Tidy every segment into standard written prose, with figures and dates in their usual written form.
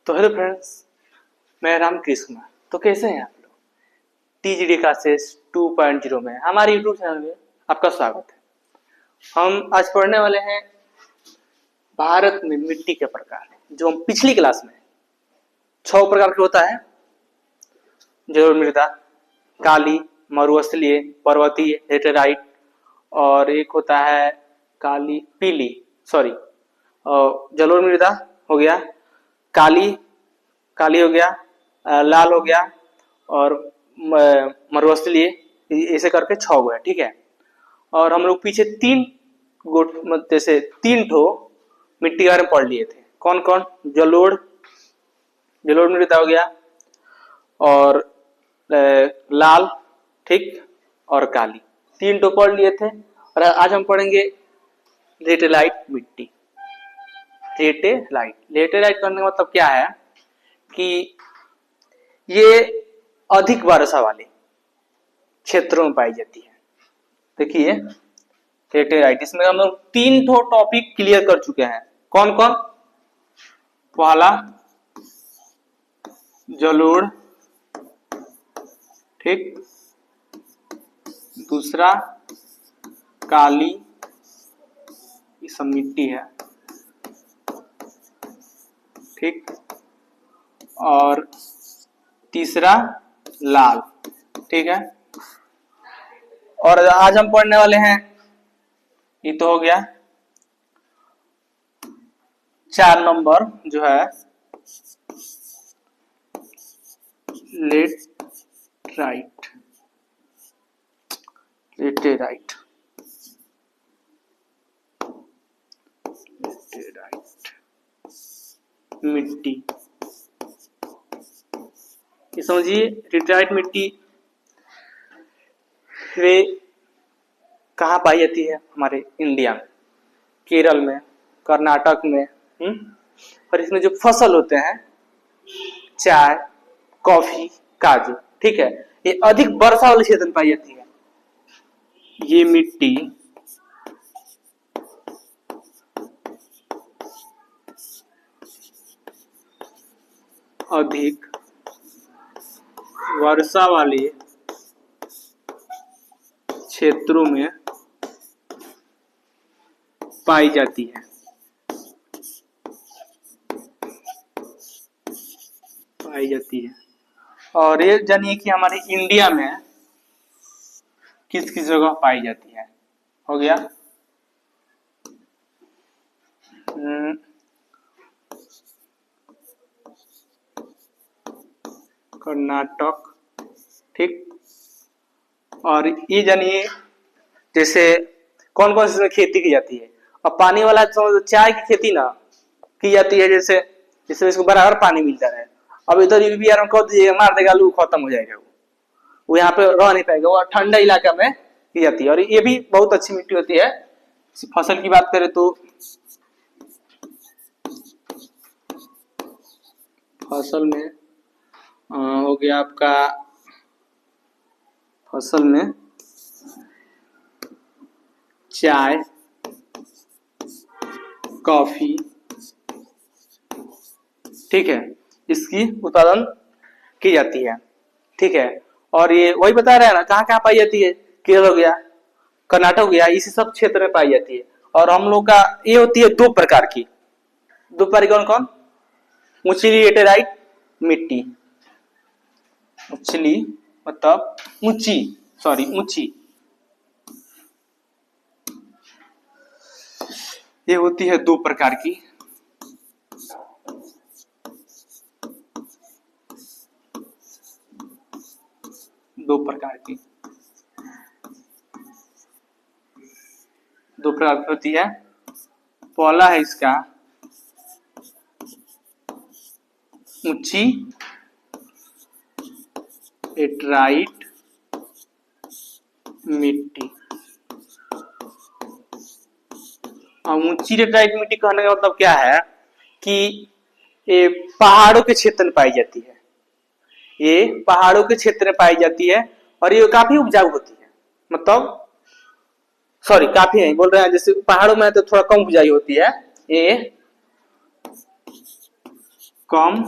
तो hello friends, मैं रामकृष्ण। तो कैसे हैं आप लोग? TGD क्लासेस 2.0 में हमारे यूट्यूब चैनल में आपका स्वागत है। हम आज पढ़ने वाले हैं भारत में मिट्टी के प्रकार, जो हम पिछली क्लास में 6 प्रकार के होता है। जलोढ़ मृदा, काली, मरुस्थलीय, पर्वतीय, लेटेराइट, और एक होता है काली पीली जलोढ़ मृदा हो गया, काली हो गया, लाल हो गया और मरुस्थलीय, ऐसे करके 6 हुए, ठीक है। और हम लोग पीछे 3 जैसे 3 ठो मिट्टी के बारे में पढ़ लिए थे। कौन कौन? जलोढ़ मृदा हो गया, और लाल, ठीक, और काली, 3 ठो पढ़ लिए थे। और आज हम पढ़ेंगे लेटेराइट मिट्टी। लेटेराइट करने का मतलब क्या है कि ये अधिक वर्षा वाले क्षेत्रों में पाई जाती है। देखिए लेटेराइट, इसमें हम लोग 3 ठो टॉपिक क्लियर कर चुके हैं। कौन कौन? पहला जलोढ़, ठीक, दूसरा काली, ये सब मिट्टी है, ठीक, और तीसरा लाल, ठीक है। और आज हम पढ़ने वाले हैं, ये तो हो गया 4 नंबर जो है लेटेराइट मिट्टी। ये समझिए, लेटेराइट मिट्टी वे कहाँ पाई जाती है? हमारे इंडिया में, केरल में, कर्नाटक में। और इसमें जो फसल होते हैं, चाय, कॉफी, काजू, ठीक है, ये अधिक वर्षा वाले क्षेत्र में पाई जाती है। ये मिट्टी अधिक वर्षा वाले क्षेत्रों में पाई जाती है। और ये जानिए कि हमारे इंडिया में किस किस जगह पाई जाती है। हो गया कर्नाटक, ठीक। और ये जानिए जैसे कौन कौन सी खेती की जाती है। और पानी वाला चाय की खेती ना की जाती है, जैसे इसको बराबर पानी मिलता है। अब इधर यूपी बिहार में कह दीजिएगा, मार देगा, लू खत्म हो जाएगा, वो यहाँ पे रह नहीं पाएगा। वो ठंडा इलाका में की जाती है। और ये भी बहुत अच्छी मिट्टी होती है। फसल की बात करें तो फसल में हो गया आपका, फसल में चाय, कॉफी, ठीक है, इसकी उत्पादन की जाती है, ठीक है। और ये वही बता रहे हैं ना, कहाँ कहाँ पाई जाती है? केरल हो गया, कर्नाटक हो गया, इसी सब क्षेत्र में पाई जाती है। और हम लोग का ये होती है 2 प्रकार की। कौन कौन? ऊंचली लेटेराइट मिट्टी, ऊंचली मतलब ऊंची, ये होती है 2 प्रकार की। दो प्रकार की होती है। पहला है इसका ऊंची लेटेराइट मिट्टी। और ऊंची लेटेराइट मिट्टी कहने का मतलब क्या है कि ये पहाड़ों के क्षेत्र में पाई जाती है। ये पहाड़ों के क्षेत्र में पाई जाती है और ये काफी उपजाऊ होती है। मतलब काफी है बोल रहे हैं, जैसे पहाड़ों में तो थोड़ा कम उपजाऊ होती है, ये कम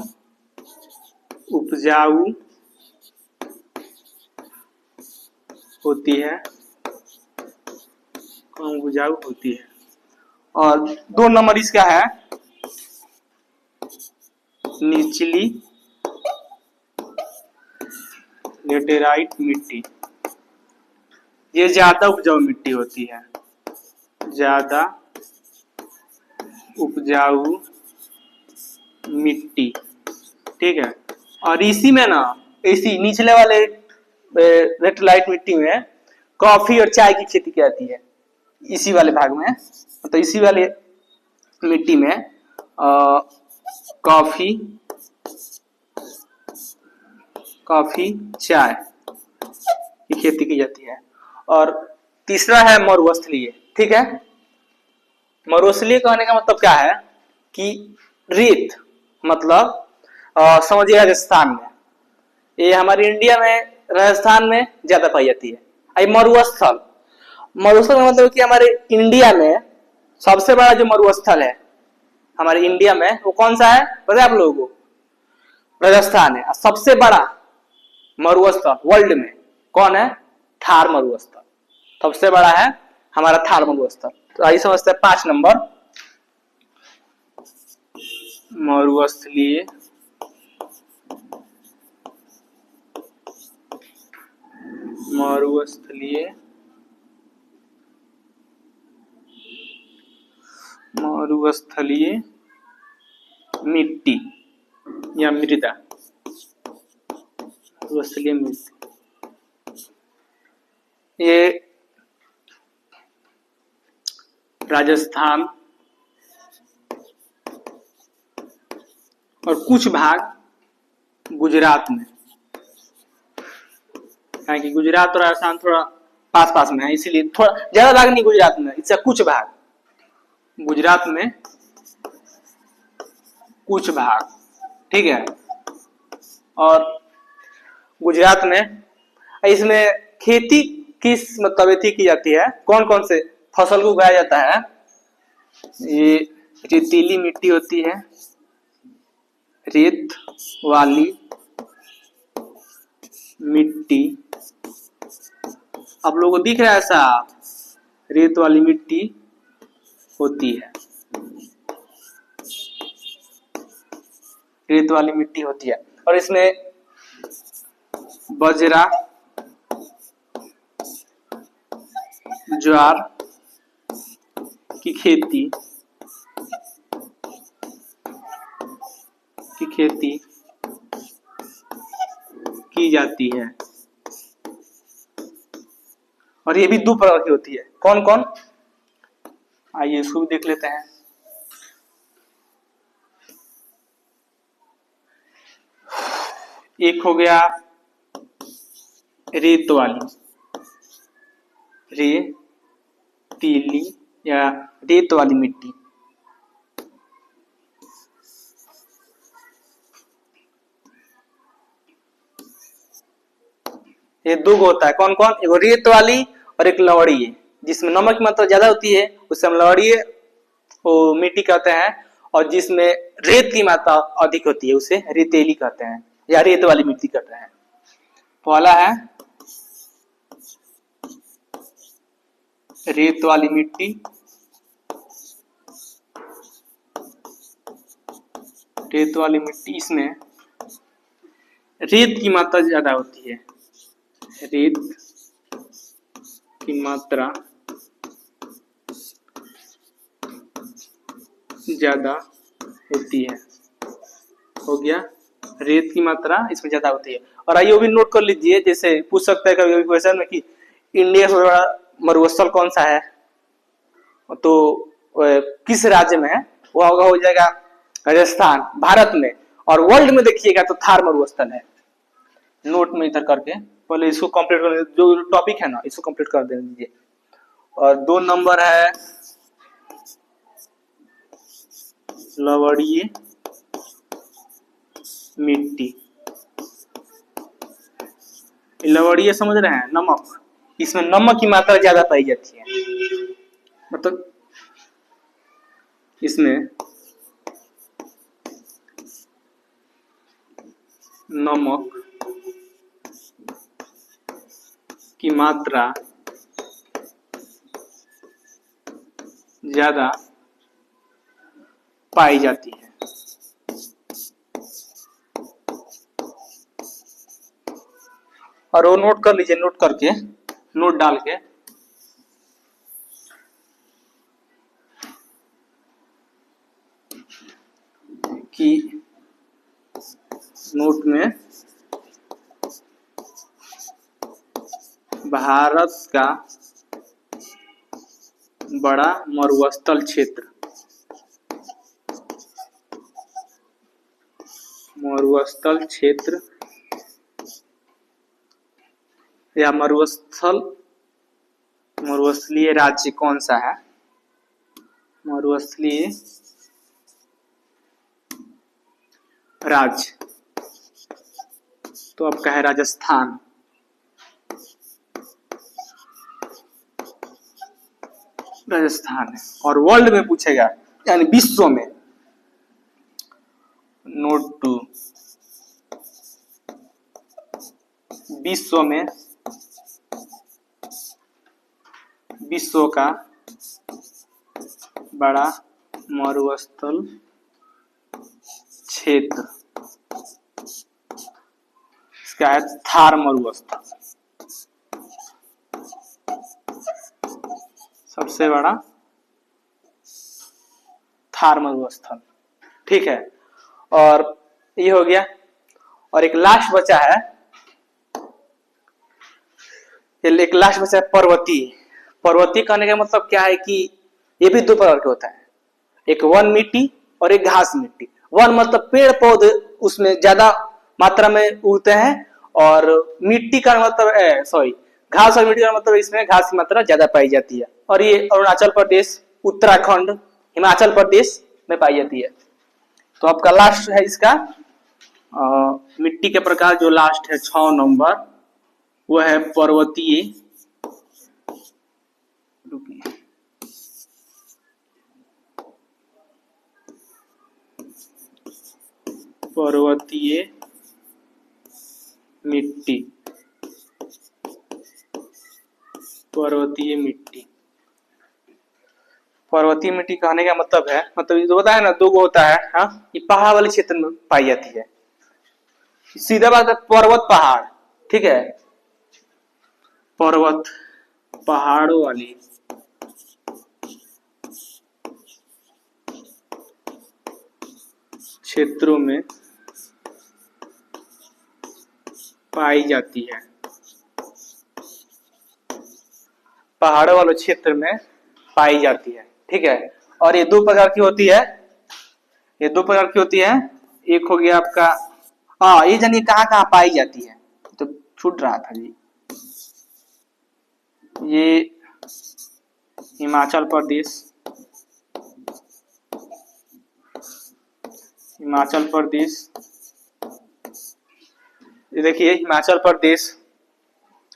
उपजाऊ होती है, कम उपजाऊ होती है। और 2 नंबर इसका है निचली लेटेराइट मिट्टी, ये ज्यादा उपजाऊ मिट्टी होती है, ज्यादा उपजाऊ मिट्टी, ठीक है। और इसी में ना, इसी निचले वाले लेटेराइट मिट्टी में कॉफी और चाय की खेती की जाती है, इसी वाले भाग में, तो इसी वाले मिट्टी में कॉफी चाय की खेती की जाती है। और तीसरा है मरुस्थलीय, ठीक है। मरुस्थलीय कहने का मतलब क्या है कि रेत, मतलब समझिए राजस्थान में, ये हमारे इंडिया में राजस्थान में ज्यादा पाई जाती है। मरुस्थल, मरुस्थल का मतलब कि हमारे इंडिया में सबसे बड़ा जो मरुस्थल है हमारे इंडिया में, वो कौन सा है पता है आप लोगों को? राजस्थान है। सबसे बड़ा मरुस्थल वर्ल्ड में कौन है? थार मरुस्थल, सबसे बड़ा है हमारा थार मरुस्थल। तो आइए समझते हैं 5 नंबर, मरुस्थलीय मिट्टी या मृदा, मरुस्थलीय मिट्टी, ये राजस्थान और कुछ भाग गुजरात में, कि गुजरात और राजस्थान थोड़ा पास पास में है, इसीलिए थोड़ा ज्यादा भाग नहीं गुजरात में, इससे कुछ भाग गुजरात में, कुछ भाग, ठीक है। और गुजरात में इसमें खेती किस मतलब एथी की जाती है, कौन कौन से फसल को उगाया जाता है? ये रेतीली मिट्टी होती है, रेत वाली मिट्टी, आप लोगों को दिख रहा है साफ, रेत वाली मिट्टी होती है, रेत वाली मिट्टी होती है। और इसमें बाजरा, ज्वार की खेती की जाती है। और ये भी 2 प्रकार की होती है, कौन कौन? आइए इसको भी देख लेते हैं। एक हो गया रेत वाली, रेतीली या रेत वाली मिट्टी, ये 2 होता है, कौन कौन? एक रेत वाली और एक लवड़ीय, जिसमें नमक की मात्रा ज्यादा होती है उसे हम लवड़ीय वो मिट्टी कहते हैं, और जिसमें रेत की मात्रा अधिक होती है उसे रेतीली कहते हैं या रेत वाली मिट्टी कहते हैं। पहला है रेत वाली मिट्टी, रेत वाली मिट्टी, इसमें रेत की मात्रा ज्यादा होती है, रेत की मात्रा ज्यादा होती है, हो गया, रेत की मात्रा इसमें ज्यादा होती है। और आइए वो भी नोट कर लीजिए, जैसे पूछ सकते हैं कभी क्वेश्चन में कि इंडिया से बड़ा मरुस्थल कौन सा है, तो किस राज्य में है, वो हो जाएगा राजस्थान भारत में। और वर्ल्ड में देखिएगा तो थार मरुस्थल है। नोट में इधर करके पहले इसको कंप्लीट कर, जो टॉपिक है ना इसको कंप्लीट कर दे दीजिए। और 2 नंबर है लवड़ीय मिट्टी, लवड़ीय समझ रहे हैं, नमक, इसमें नमक की मात्रा ज्यादा पाई जाती है, मतलब इसमें नमक की मात्रा ज्यादा पाई जाती है। और वो नोट कर लीजिए, नोट करके, नोट डाल के कि नोट में भारत का बड़ा मरुस्थल क्षेत्र, मरुस्थल क्षेत्र या मरुस्थलीय राज्य कौन सा है? मरुस्थलीय राज्य तो आपका है राजस्थान। राजस्थान है। और वर्ल्ड में पूछेगा, यानी विश्व में, नोट टू, विश्व में, विश्व का बड़ा मरुस्थल क्षेत्र, इसका है थार मरुस्थल, सबसे बड़ा थार मरुस्थल। ठीक है, और ये हो गया। और एक लास्ट बचा है, एक लास्ट बचा है पर्वतीय। पर्वतीय कहने का मतलब क्या है कि ये भी दो प्रकार के होता है, एक वन मिट्टी और एक घास मिट्टी। वन मतलब पेड़ पौधे उसमें ज्यादा मात्रा में उगते हैं, और मिट्टी का मतलब सॉरी, घास और मिट्टी का मतलब इसमें घास की मात्रा ज्यादा पाई जाती है। और ये अरुणाचल प्रदेश, उत्तराखंड, हिमाचल प्रदेश में पाई जाती है। तो आपका लास्ट है इसका मिट्टी के प्रकार, जो लास्ट है 6 नंबर, वो है पर्वतीय। पर्वतीय मिट्टी, पर्वतीय मिट्टी। पर्वतीय मिट्टी कहने का मतलब है, मतलब ये तो बताया ना, दो होता है। हाँ, ये पहाड़ वाले क्षेत्र में पाई जाती है। सीधा बात है, पर्वत पहाड़, ठीक है, पर्वत पहाड़ों वाली क्षेत्रों में पाई जाती है। पहाड़ों वाले क्षेत्र में पाई जाती है, ठीक है। और ये दो प्रकार की होती है, ये दो प्रकार की होती है। एक हो गया आपका, ये जानिए कहाँ कहाँ पाई जाती है, तो छूट रहा था जी। ये हिमाचल प्रदेश, हिमाचल प्रदेश, ये देखिए हिमाचल प्रदेश,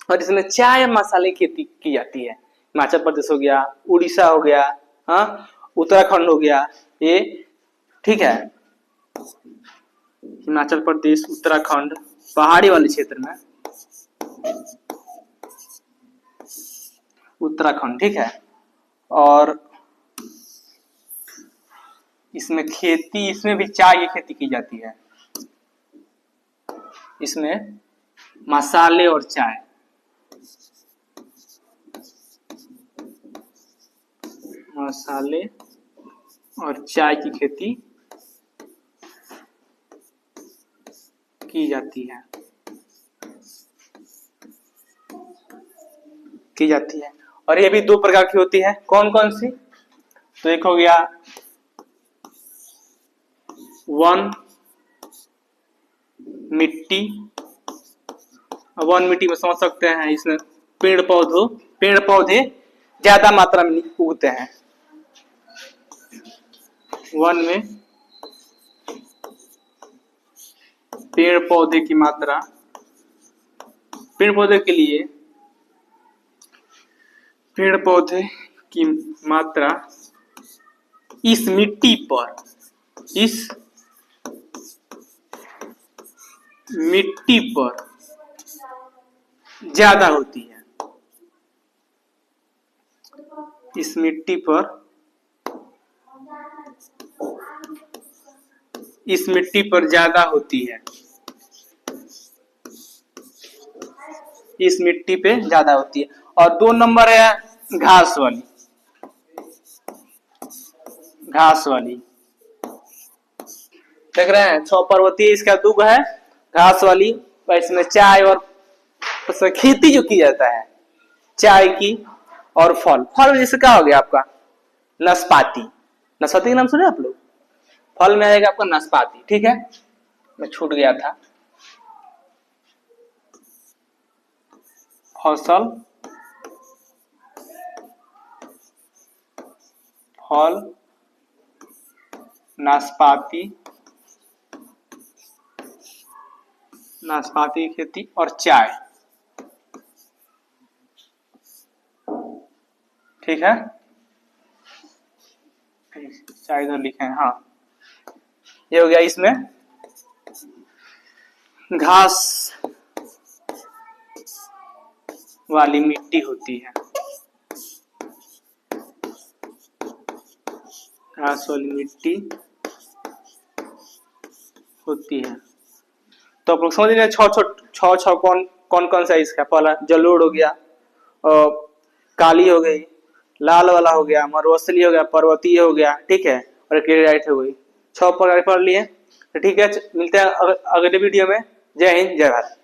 और इसमें चाय मसाले खेती की जाती है। हिमाचल प्रदेश हो गया, उड़ीसा हो गया, हाँ, उत्तराखंड हो गया, ये ठीक है। हिमाचल प्रदेश, उत्तराखंड, पहाड़ी वाले क्षेत्र में उत्तराखंड, ठीक है। और इसमें खेती, इसमें भी चाय की खेती की जाती है। इसमें मसाले और चाय, मसाले और चाय की खेती की जाती है, की जाती है। और ये भी दो प्रकार की होती है, कौन कौन सी? तो एक हो गया वन मिट्टी। वन मिट्टी में समझ सकते हैं, इसमें पेड़ पौधे ज्यादा मात्रा में उगते हैं। वन में पेड़ पौधे की मात्रा, पेड़ पौधे के लिए पेड़ पौधे की मात्रा इस मिट्टी पर, इस मिट्टी पर ज्यादा होती है, इस मिट्टी पर, इस मिट्टी पर ज्यादा होती है, इस मिट्टी पे ज्यादा होती है। और 2 नंबर है घास वाली, घास वाली देख रहे हैं, 6 पर्वतीय इसका दुग है, घास वाली। इसमें चाय और उसमें खेती जो की जाता है चाय की, और फल, फल जैसे क्या हो गया आपका नाशपाती, नाशपाती का नाम सुने आप लोग? फल में आएगा आपका नाशपाती, ठीक है, मैं छूट गया था। फसल, फल, नाशपाती, नाशपाती की खेती और चाय, ठीक है, चाय इधर लिखे हैं, हाँ ये हो गया। इसमें घास वाली मिट्टी होती है, घास वाली मिट्टी होती है। तो आप लोग समझ रहे हैं, छह कौन कौन कौन सा इसका, पहला जलोढ़ हो गया, और काली हो गई, लाल वाला हो गया, मरुस्थलीय हो गया, पर्वतीय हो गया, ठीक है, और क्लेराइट हो गई। 6 प्रकार पढ़ लिए, तो ठीक है, मिलते हैं अगले वीडियो में। जय हिंद, जय भारत।